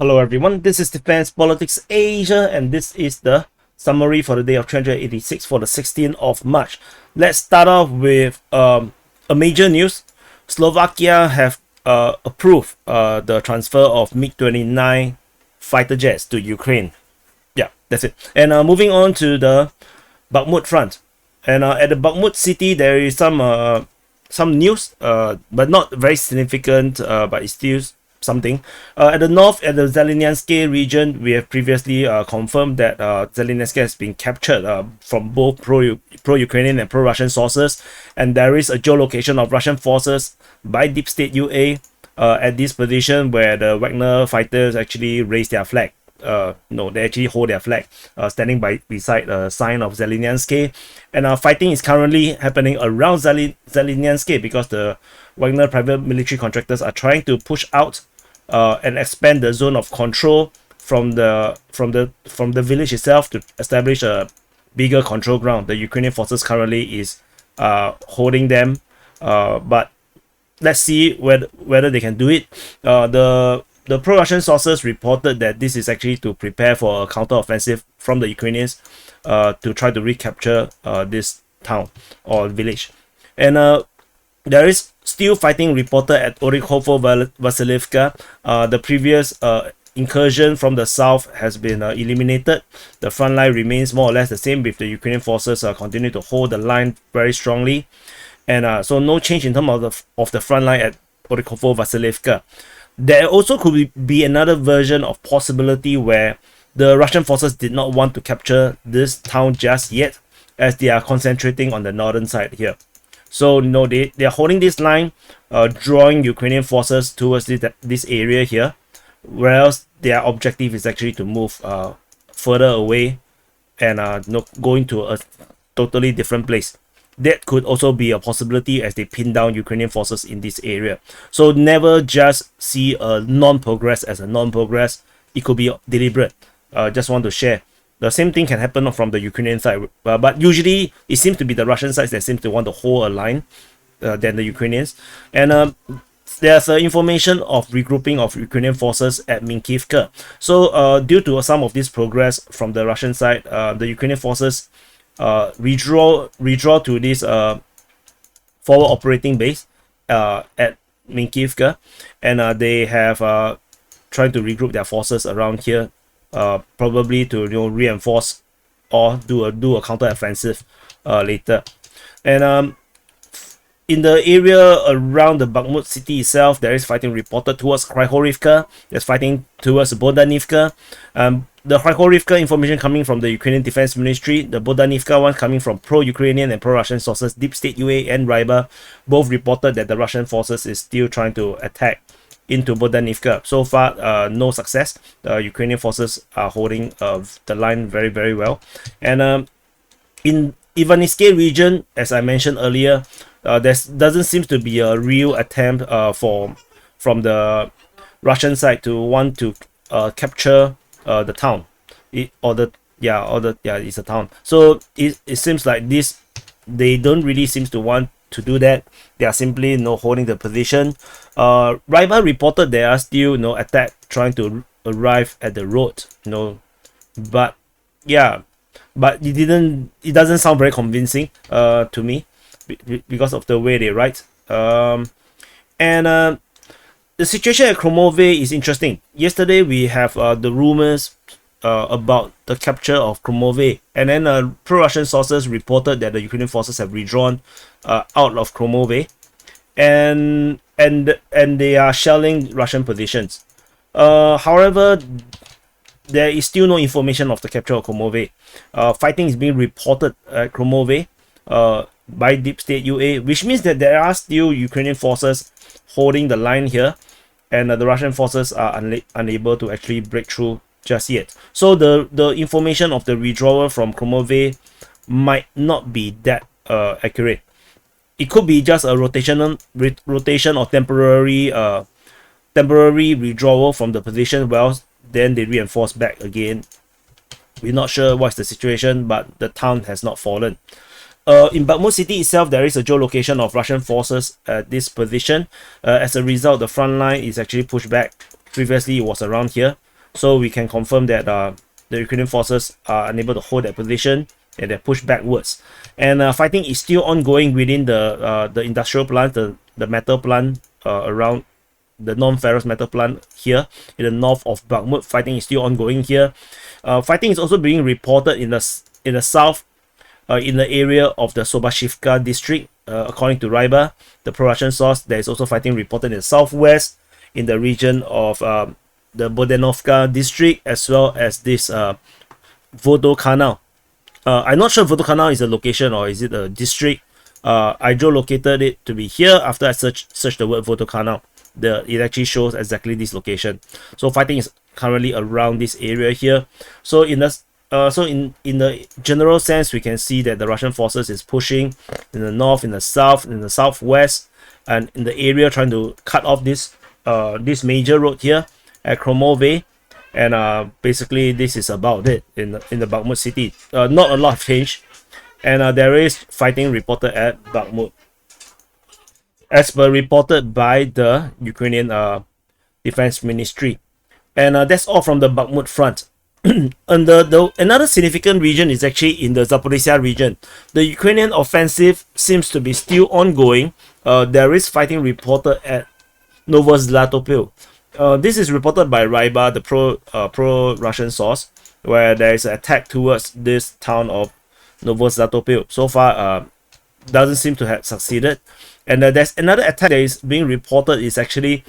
Hello everyone, this is Defense Politics Asia and this is the summary for the day of 386 for the 16th of March. Let's start off with a major news. Slovakia have approved the transfer of MiG-29 fighter jets to Ukraine. Yeah, that's it. And moving on to the Bakhmut Front. And at the Bakhmut city, there is some news, but not very significant, but it's still something. At the north, at the Zelynyanske region, we have previously confirmed that Zelynyanske has been captured from both pro-Ukrainian and pro-Russian sources, and there is a geolocation of Russian forces by Deep State UA at this position where the Wagner fighters actually raise their flag. No, they actually hold their flag, standing beside a sign of Zelynyanske, and fighting is currently happening around Zelynyanske because the Wagner private military contractors are trying to push out and expand the zone of control from the village itself to establish a bigger control ground. The Ukrainian forces currently is holding them, but let's see whether they can do it. The pro-Russian sources reported that this is actually to prepare for a counter-offensive from the Ukrainians to try to recapture this town or village. And there is still fighting reported at Vasylivka. The previous incursion from the south has been eliminated. The front line remains more or less the same, with the Ukrainian forces continue to hold the line very strongly. And so no change in terms of the front line at Vasylivka. There also could be another version of possibility where the Russian forces did not want to capture this town just yet, as they are concentrating on the northern side here. So they are holding this line, drawing Ukrainian forces towards this area here, whereas their objective is actually to move further away and going to a totally different place. That could also be a possibility as they pin down Ukrainian forces in this area. So never just see a non-progress as a non-progress. It could be deliberate. Just want to share. The same thing can happen from the Ukrainian side, but usually it seems to be the Russian side that seems to want to hold a line than the Ukrainians. And there's information of regrouping of Ukrainian forces at Minkivka. So due to some of this progress from the Russian side, the Ukrainian forces redraw to this forward operating base at Minkivka, and they have tried to regroup their forces around here, probably to reinforce or do a counter offensive later. And in the area around the Bakhmut city itself, there is fighting reported towards Krychorivka. There's fighting towards Bodanivka. The Krychorivka information coming from the Ukrainian Defense Ministry, the Bodanivka one coming from pro-Ukrainian and pro-Russian sources, Deep State UA and Ryba, both reported that the Russian forces is still trying to attack into Bodanivka. So far, no success. The Ukrainian forces are holding the line very, very well. And in Ivaniske region, as I mentioned earlier, there doesn't seem to be a real attempt from the Russian side to want to capture the town. It's a town. So it seems like they don't really seem to want to do that. They are simply holding the position. Ryba reported there are still attack trying to arrive at the road. But yeah, but it doesn't sound very convincing to me because of the way they write. And the situation at Kromove is interesting. Yesterday we have the rumors about the capture of Kromove, and then pro-Russian sources reported that the Ukrainian forces have withdrawn out of Kromove, and they are shelling Russian positions. However, there is still no information of the capture of Kromove. Fighting is being reported at Kromove by Deep State UA, which means that there are still Ukrainian forces holding the line here, and the Russian forces are unable to actually break through just yet. So the information of the withdrawal from Kromove might not be that accurate. It could be just a rotation or temporary withdrawal from the position. Well, then they reinforce back again. We're not sure what's the situation, but the town has not fallen. In Bakhmut city itself, there is a geolocation of Russian forces at this position. As a result, the front line is actually pushed back. Previously, it was around here. So we can confirm that the Ukrainian forces are unable to hold that position and they're pushed backwards. And fighting is still ongoing within the industrial plant, the metal plant around the non-ferrous metal plant here in the north of Bakhmut. Fighting is still ongoing here. Fighting is also being reported in the south, in the area of the Zaporizhzhia district. According to Ryba, the pro-Russian source, there is also fighting reported in the southwest, in the region of the Bodenovka district, as well as this Vodokanal. I'm not sure Vodokanal is a location or is it a district. I geolocated it to be here after I searched the word Vodokanal. It actually shows exactly this location. So fighting is currently around this area here. So in the general sense, we can see that the Russian forces is pushing in the north, in the south, in the southwest, and in the area trying to cut off this major road here at Kromove. And basically this is about it in the Bakhmut city. Not a lot of change, and there is fighting reported at Bakhmut, as per reported by the Ukrainian Defense Ministry. And that's all from the Bakhmut front. And another significant region is actually in the Zaporizhzhia region. The Ukrainian offensive seems to be still ongoing. There is fighting reported at Novozlatopil. This is reported by Ryba, the pro-Russian source, where there is an attack towards this town of Novozlatopil. So far, doesn't seem to have succeeded. And there's another attack that is being reported is actually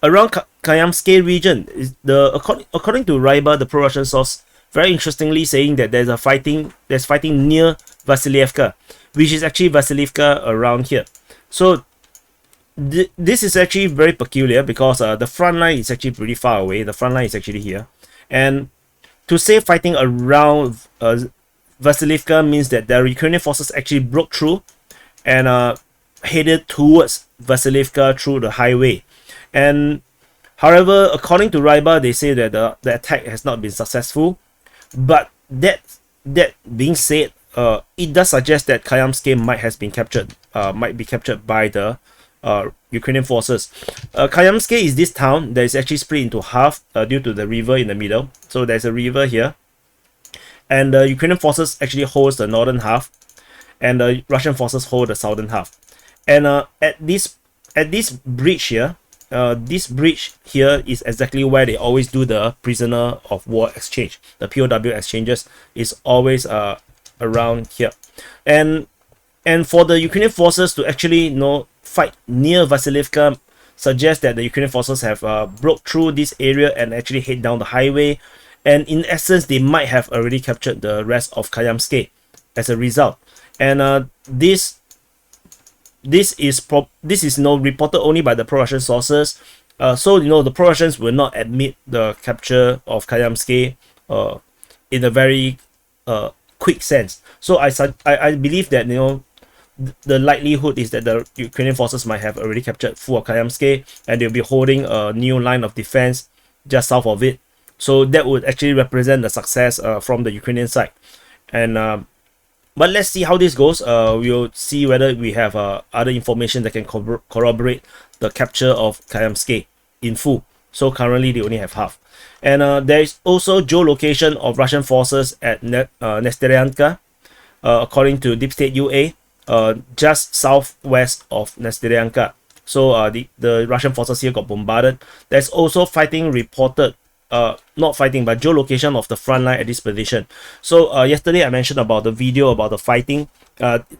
around Kamyanske region. According to Ryba, the pro-Russian source, very interestingly saying that there's fighting near Vasylivka, which is actually Vasylivka around here. So this is actually very peculiar because the front line is actually pretty far away. The front line is actually here, and to say fighting around Vasylivka means that the Ukrainian forces actually broke through and headed towards Vasylivka through the highway. And however, according to Ryba, they say that the attack has not been successful. But that being said, it does suggest that Kamyanske might be captured by the Ukrainian forces. Kamyanske is this town that is actually split into half due to the river in the middle. So there's a river here, and the Ukrainian forces actually holds the northern half, and the Russian forces hold the southern half. And at this bridge here, this bridge here is exactly where they always do the prisoner of war exchange. The POW exchanges is always around here, and for the Ukrainian forces to actually fight near Vasylivka suggests that the Ukrainian forces have broke through this area and actually head down the highway, and in essence they might have already captured the rest of Kamyanske as a result. And this is reported only by the pro-Russian sources. So the pro-Russians will not admit the capture of Kamyanske in a very quick sense. So I believe that the likelihood is that the Ukrainian forces might have already captured full of Kamyanske, and they'll be holding a new line of defense just south of it. So that would actually represent the success from the Ukrainian side. And but let's see how this goes. We'll see whether we have other information that can corroborate the capture of Kamyanske in full. So currently they only have half. And there is also geolocation of Russian forces at Nestyryanka, according to Deep State UA, just southwest of Nestyryanka. So the Russian forces here got bombarded. There's also fighting reported, not fighting, but geolocation of the front line at this position. So yesterday I mentioned about the video about the fighting.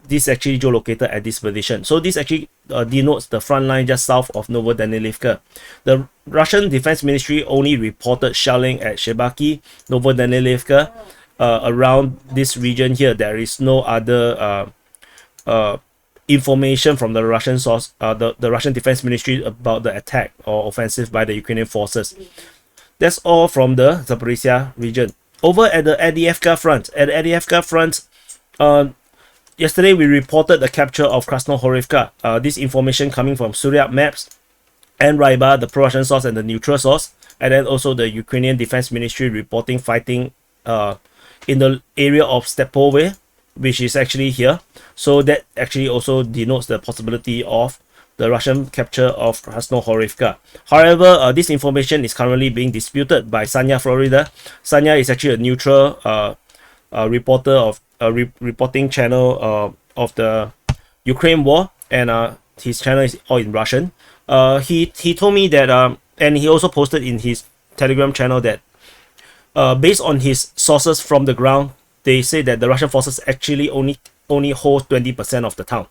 This actually geolocated at this position. So this actually denotes the front line just south of Novodanilivka. The Russian Defense Ministry only reported shelling at Shebaki, Novodanilivka, around this region here. There is no other information from the Russian source, the Russian Defense Ministry, about the attack or offensive by the Ukrainian forces. That's all from the Zaporizhzhia region. Over at the Avdiivka Front. At the Avdiivka Front, yesterday we reported the capture of Krasnohorivka. This information coming from Surya Maps and Ryba, the pro-Russian source and the neutral source. And then also the Ukrainian Defense Ministry reporting fighting in the area of Stepove, which is actually here. So that actually also denotes the possibility of the Russian capture of Krasnohorivka. However, this information is currently being disputed by Sanya Florida. Sanya is actually a neutral reporter of reporting channel of the Ukraine war, and his channel is all in Russian. He told me that and he also posted in his Telegram channel that based on his sources from the ground, they say that the Russian forces actually only hold 20% of the town,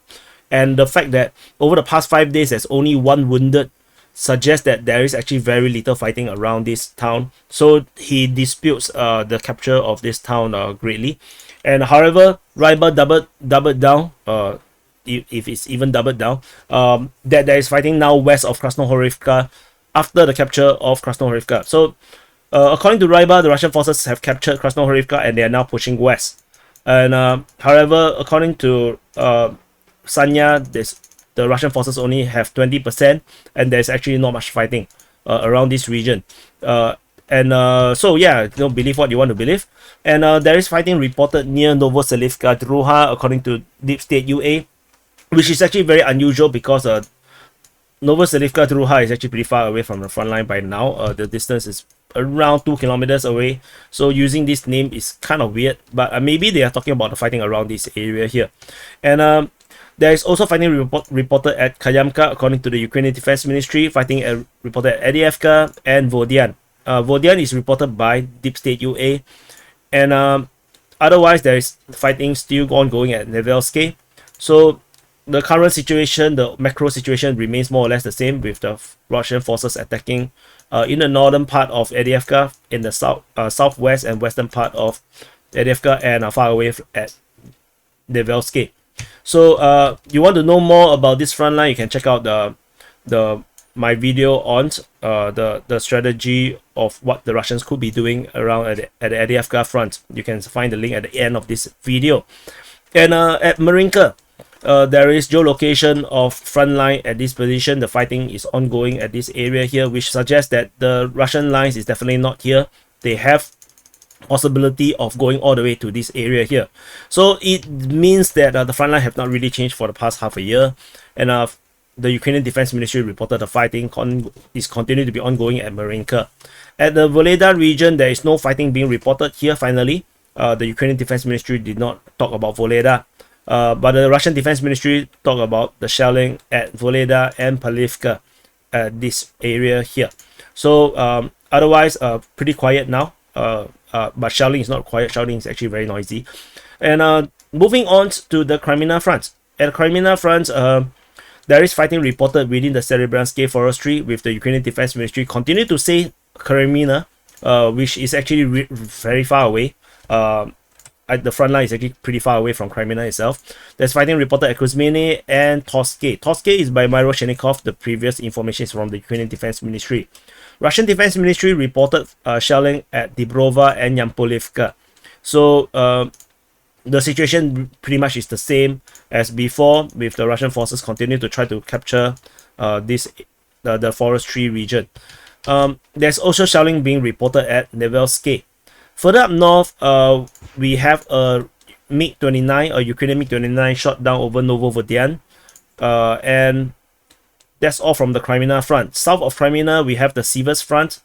and the fact that over the past 5 days there's only one wounded suggests that there is actually very little fighting around this town. So he disputes the capture of this town greatly. And however, Ryba doubled down, if it's even doubled down, that there is fighting now west of Krasnohorivka after the capture of Krasnohorivka. So according to Ryba, the Russian forces have captured Krasnohorivka and they are now pushing west. And however, according to Sanya, the Russian forces only have 20%, and there's actually not much fighting around this region. So yeah, believe what you want to believe. And there is fighting reported near Vasylivka, Druha, according to Deep State UA, which is actually very unusual because Vasylivka, Druha is actually pretty far away from the front line by now. The distance is around 2 kilometers away, so using this name is kind of weird, but maybe they are talking about the fighting around this area here. And there is also fighting reported at Kamyanske, according to the Ukrainian Defense Ministry. Fighting reported at Avdiivka and Vodian. Vodian is reported by Deep State UA. And otherwise, there is fighting still ongoing at Nevelske. So the current situation, the macro situation, remains more or less the same, with the Russian forces attacking in the northern part of Avdiivka, in the southwest and western part of Avdiivka, and far away at Nevelske. So you want to know more about this front line, you can check out my video on the strategy of what the Russians could be doing around at the Avdiivka front. You can find the link at the end of this video. And at Marinka, there is geolocation of front line at this position. The fighting is ongoing at this area here, which suggests that the Russian lines is definitely not here. They have possibility of going all the way to this area here. So it means that the front line have not really changed for the past half a year. And the Ukrainian Defense Ministry reported the fighting is continuing to be ongoing at Marinka. At the Voleda region, there is no fighting being reported here finally. The Ukrainian Defense Ministry did not talk about Voleda. But the Russian Defense Ministry talked about the shelling at Voleda and Palivka, this area here. So otherwise, pretty quiet now. But shelling is not quiet. Shelling is actually very noisy. And moving on to the Kreminna front. At Kreminna front, there is fighting reported within the Zaporizhzhia forestry, with the Ukrainian Defense Ministry continue to say Kreminna, which is actually very far away. The front line is actually pretty far away from Kreminna itself. There's fighting reported at Kuzmini and Toske. Toske is by Myro Shenikov. The previous information is from the Ukrainian Defense Ministry. Russian Defense Ministry reported shelling at Dibrova and Yampolivka. So the situation pretty much is the same as before, with the Russian forces continue to try to capture the forestry region. There's also shelling being reported at Nevelske. Further up north, we have a MiG-29, a Ukrainian MiG-29 shot down over Novovodyan. And that's all from the Kreminna front. South of Kreminna, we have the Siversk Front,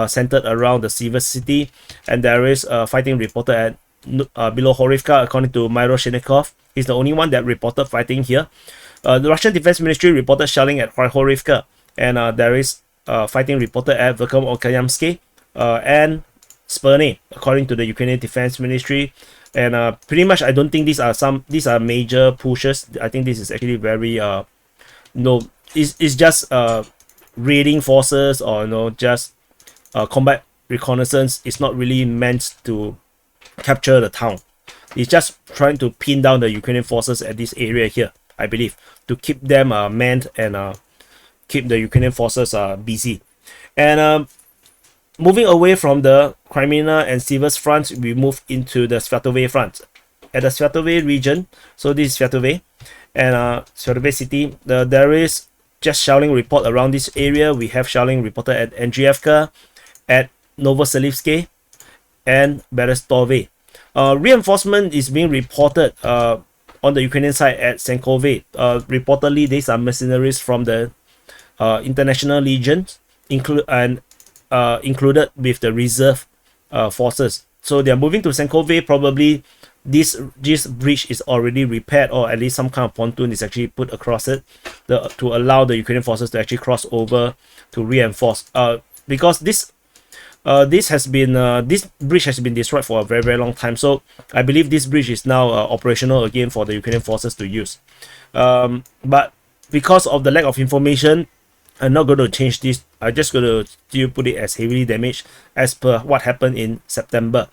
centered around the Siversk city. And there is fighting reported at below Horivka, according to Myro Shenikov. He's the only one that reported fighting here. The Russian Defense Ministry reported shelling at Horivka. And there is fighting reported at Kamyanske and Sperne, according to the Ukrainian Defense Ministry. And pretty much, I don't think these are major pushes. I think this is actually very it's just raiding forces, or just combat reconnaissance. It's not really meant to capture the town. It's just trying to pin down the Ukrainian forces at this area here, I believe, to keep them manned and keep the Ukrainian forces busy. And moving away from the Kreminna and Siversk front, we move into the Svatove front. At the Svatove region, so this is Svatove and Svatove city, there is just shelling report around this area. We have shelling reported at Avdiivka, at Novoselivske, and Berestove. Reinforcement is being reported on the Ukrainian side at Senkove. Reportedly, these are mercenaries from the International Legion, included with the reserve forces. So they are moving to Senkove. Probably this bridge is already repaired, or at least some kind of pontoon is actually put across it to allow the Ukrainian forces to actually cross over to reinforce. Because this bridge has been destroyed for a very, very long time. So I believe this bridge is now operational again for the Ukrainian forces to use. But because of the lack of information, I'm not going to change this. I'm just going to still put it as heavily damaged as per what happened in September.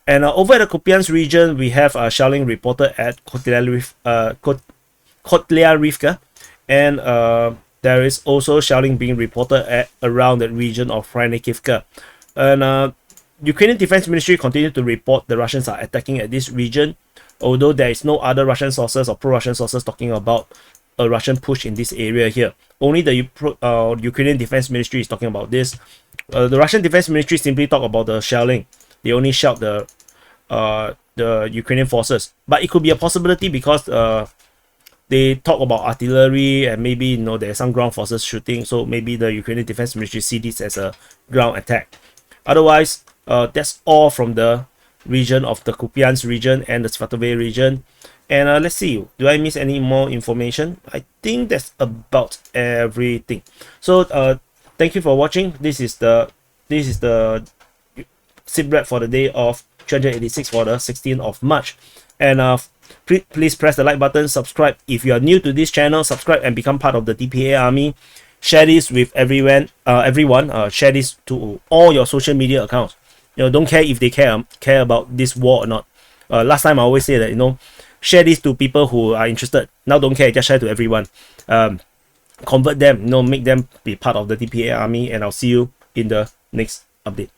And over at the Kupyansk region, we have shelling reported at Kotlyarivka, and there is also shelling being reported at around the region of Hrynikivka. And Ukrainian Defense Ministry continue to report the Russians are attacking at this region, although there is no other Russian sources or pro-Russian sources talking about a Russian push in this area here. Only the Ukrainian Defense Ministry is talking about this. The Russian Defense Ministry simply talk about the shelling. They only shout the Ukrainian forces, but it could be a possibility because they talk about artillery and maybe there's some ground forces shooting. So maybe the Ukrainian Defense Ministry see this as a ground attack. Otherwise, that's all from the region of the Kupyansk region and the Seversk region. And let's see, do I miss any more information? I think that's about everything. So thank you for watching. This is the SITREP for the day of 386 for the 16th of March. And please press the like button, subscribe if you are new to this channel, subscribe and become part of the DPA army. Share this with everyone. Share this to all your social media accounts. Don't care if they care about this war or not. Last time I always say that share this to people who are interested. Now don't care, just share to everyone. Convert them, make them be part of the DPA army, and I'll see you in the next update.